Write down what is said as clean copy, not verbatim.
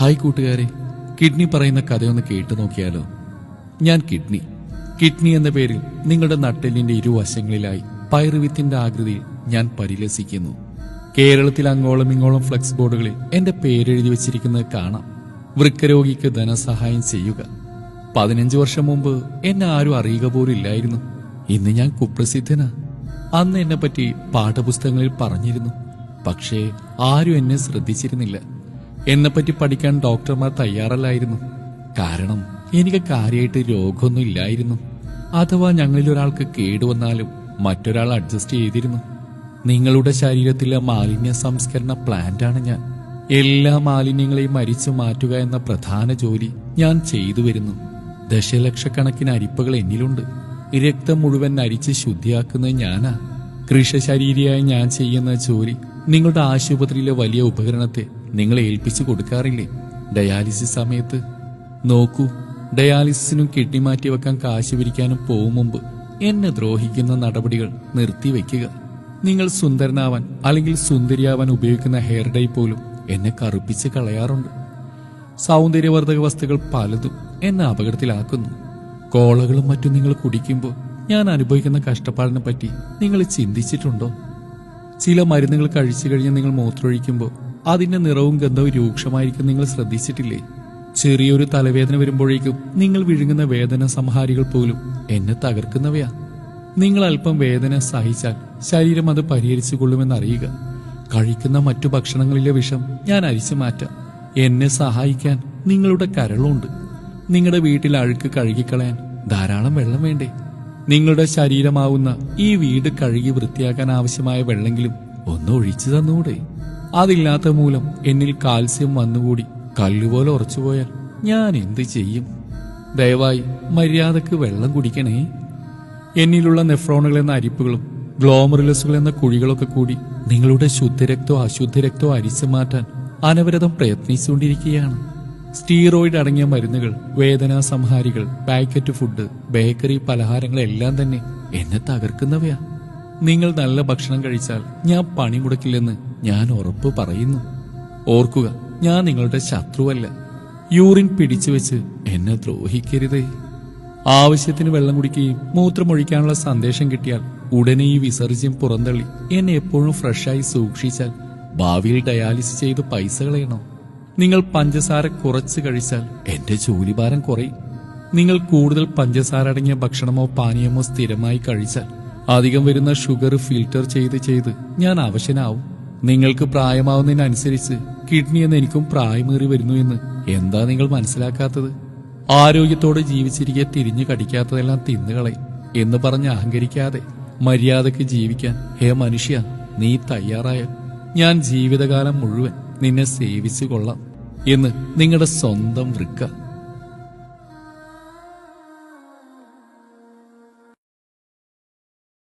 Hi കൂട്ടുകാരെ, kidney പറയുന്ന കഥയൊന്ന് കേട്ടു നോക്കിയാലോ. ഞാൻ കിഡ്നി എന്ന പേരിൽ നിങ്ങളുടെ നട്ടെല്ലിന്റെ ഇരുവശങ്ങളിലായി പയറുവിത്തിന്റെ ആകൃതിയിൽ ഞാൻ പരിലസിക്കുന്നു. കേരളത്തിൽ അങ്ങോളം ഇങ്ങോളം ഫ്ലെക്സ് ബോർഡുകളിൽ എന്റെ പേരെഴുതി വെച്ചിരിക്കുന്നത് കാണാം. വൃക്കരോഗിക്ക് ധനസഹായം ചെയ്യുക. 15 വർഷം മുമ്പ് എന്നെ ആരും അറിയുക പോലും ഇല്ലായിരുന്നു. ഇന്ന് ഞാൻ കുപ്രസിദ്ധനാ. അന്ന് എന്നെ പറ്റി പാഠപുസ്തകങ്ങളിൽ പറഞ്ഞിരുന്നു, പക്ഷേ ആരും എന്നെ ശ്രദ്ധിച്ചിരുന്നില്ല. എന്നെപ്പറ്റി പഠിക്കാൻ ഡോക്ടർമാർ തയ്യാറല്ലായിരുന്നു. കാരണം എനിക്ക് കാര്യമായിട്ട് രോഗമൊന്നും ഇല്ലായിരുന്നു. അഥവാ ഞങ്ങളിൽ ഒരാൾക്ക് കേടുവന്നാലും മറ്റൊരാൾ അഡ്ജസ്റ്റ് ചെയ്തിരുന്നു. നിങ്ങളുടെ ശരീരത്തിലെ മാലിന്യ സംസ്കരണ പ്ലാന്റാണ് ഞാൻ. എല്ലാ മാലിന്യങ്ങളെയും അരിച്ചു മാറ്റുക എന്ന പ്രധാന ജോലി ഞാൻ ചെയ്തു വരുന്നു. ദശലക്ഷക്കണക്കിന് അരിപ്പകൾ എന്നിലുണ്ട്. രക്തം മുഴുവൻ അരിച്ച് ശുദ്ധിയാക്കുന്നത് ഞാനാ. കൃഷശരീരിയായി ഞാൻ ചെയ്യുന്ന ജോലി നിങ്ങളുടെ ആശുപത്രിയിലെ വലിയ ഉപകരണത്തെ നിങ്ങളെ ഏൽപ്പിച്ചു കൊടുക്കാറില്ലേ ഡയാലിസിസ് സമയത്ത്? നോക്കൂ, ഡയാലിസിസിനും കിഡ്നി മാറ്റിവെക്കാൻ കാശ് പിരിക്കാനും പോകും മുമ്പ് എന്നെ ദ്രോഹിക്കുന്ന നടപടികൾ നിർത്തിവെക്കുക. നിങ്ങൾ സുന്ദരനാവാൻ അല്ലെങ്കിൽ സുന്ദരിയാവാൻ ഉപയോഗിക്കുന്ന ഹെയർ ഡൈ പോലും എന്നെ കറുപ്പിച്ച് കളയാറുണ്ട്. സൗന്ദര്യവർദ്ധക വസ്തുക്കൾ പലതും എന്നെ അപകടത്തിലാക്കുന്നു. കോളകളും മറ്റും നിങ്ങൾ കുടിക്കുമ്പോൾ ഞാൻ അനുഭവിക്കുന്ന കഷ്ടപ്പാടിനെ പറ്റി നിങ്ങൾ ചിന്തിച്ചിട്ടുണ്ടോ? ചില മരുന്നുകൾ കഴിച്ചു കഴിഞ്ഞ് നിങ്ങൾ മൂത്രമൊഴിക്കുമ്പോൾ അതിന്റെ നിറവും ഗന്ധവും രൂക്ഷമായിരിക്കും. നിങ്ങൾ ശ്രദ്ധിച്ചിട്ടില്ലേ? ചെറിയൊരു തലവേദന വരുമ്പോഴേക്കും നിങ്ങൾ വിഴുങ്ങുന്ന വേദന സംഹാരികൾ പോലും എന്നെ തകർക്കുന്നവയാ. നിങ്ങൾ അല്പം വേദന സഹിച്ചാൽ ശരീരം അത് പരിഹരിച്ചു കൊള്ളുമെന്നറിയുക. കഴിക്കുന്ന മറ്റു ഭക്ഷണങ്ങളിലെ വിഷം ഞാൻ അരിച്ചു മാറ്റാം. എന്നെ സഹായിക്കാൻ നിങ്ങളുടെ കരളുണ്ട്. നിങ്ങളുടെ വീട്ടിൽ അഴുക്ക് കഴുകിക്കളയാൻ ധാരാളം വെള്ളം വേണ്ടേ? നിങ്ങളുടെ ശരീരമാവുന്ന ഈ വീട് കഴുകി വൃത്തിയാക്കാൻ ആവശ്യമായ വെള്ളമെങ്കിലും ഒന്ന് ഒഴിച്ചു തന്നൂടെ? അതില്ലാത്ത മൂലം എന്നിൽ കാൽസ്യം വന്നുകൂടി കല്ലുപോലെ ഉറച്ചുപോയാൽ ഞാൻ എന്ത് ചെയ്യും? ദയവായി മര്യാദക്ക് വെള്ളം കുടിക്കണേ. എന്നിലുള്ള നെഫ്രോണുകൾ എന്ന അരിപ്പുകളും ഗ്ലോമറുലസുകൾ എന്ന കുഴികളൊക്കെ കൂടി നിങ്ങളുടെ ശുദ്ധരക്തോ അശുദ്ധരക്തോ അരിച്ചു മാറ്റാൻ അനവരതം പ്രയത്നിച്ചുകൊണ്ടിരിക്കുകയാണ്. സ്റ്റീറോയിഡ് അടങ്ങിയ മരുന്നുകൾ, വേദനാ സംഹാരികൾ, പാക്കറ്റ് ഫുഡ്, ബേക്കറി പലഹാരങ്ങളെല്ലാം തന്നെ എന്നെ തകർക്കുന്നവയാ. നിങ്ങൾ നല്ല ഭക്ഷണം കഴിച്ചാൽ ഞാൻ പണിമുടക്കില്ലെന്ന് ഞാൻ ഉറപ്പ് പറയുന്നു. ഓർക്കുക, ഞാൻ നിങ്ങളുടെ ശത്രുവല്ല. യൂറിൻ പിടിച്ചുവെച്ച് എന്നെ ദ്രോഹിക്കരുതേ. ആവശ്യത്തിന് വെള്ളം കുടിക്കുകയും മൂത്രമൊഴിക്കാനുള്ള സന്ദേശം കിട്ടിയാൽ ഉടനെ ഈ വിസർജ്യം പുറന്തള്ളി എന്നെ എപ്പോഴും ഫ്രഷായി സൂക്ഷിച്ചാൽ ഭാവിയിൽ ഡയാലിസിസ് ചെയ്ത് പൈസ കളയണോ? നിങ്ങൾ പഞ്ചസാര കുറച്ച് കഴിച്ചാൽ എന്റെ ജോലിഭാരം കുറയും. നിങ്ങൾ കൂടുതൽ പഞ്ചസാര അടങ്ങിയ ഭക്ഷണമോ പാനീയമോ സ്ഥിരമായി കഴിച്ചാൽ അധികം വരുന്ന ഷുഗർ ഫിൽറ്റർ ചെയ്ത് ഞാൻ അവശനാവും. നിങ്ങൾക്ക് പ്രായമാവുന്നതിനനുസരിച്ച് കിഡ്നി എന്ന് എനിക്കും പ്രായമേറി വരുന്നു എന്ന് എന്താ നിങ്ങൾ മനസ്സിലാക്കാത്തത്? ആരോഗ്യത്തോടെ ജീവിച്ചിരിക്കെ തിരിഞ്ഞു കടിക്കാത്തതെല്ലാം തിന്നുകളയും എന്ന് പറഞ്ഞ് അഹങ്കരിക്കാതെ മര്യാദക്ക് ജീവിക്കാൻ ഹേ മനുഷ്യ, നീ തയ്യാറായ ഞാൻ ജീവിതകാലം മുഴുവൻ നിന്നെ സേവിച്ചു കൊള്ളാം എന്ന് നിങ്ങളുടെ സ്വന്തം വൃക്ക.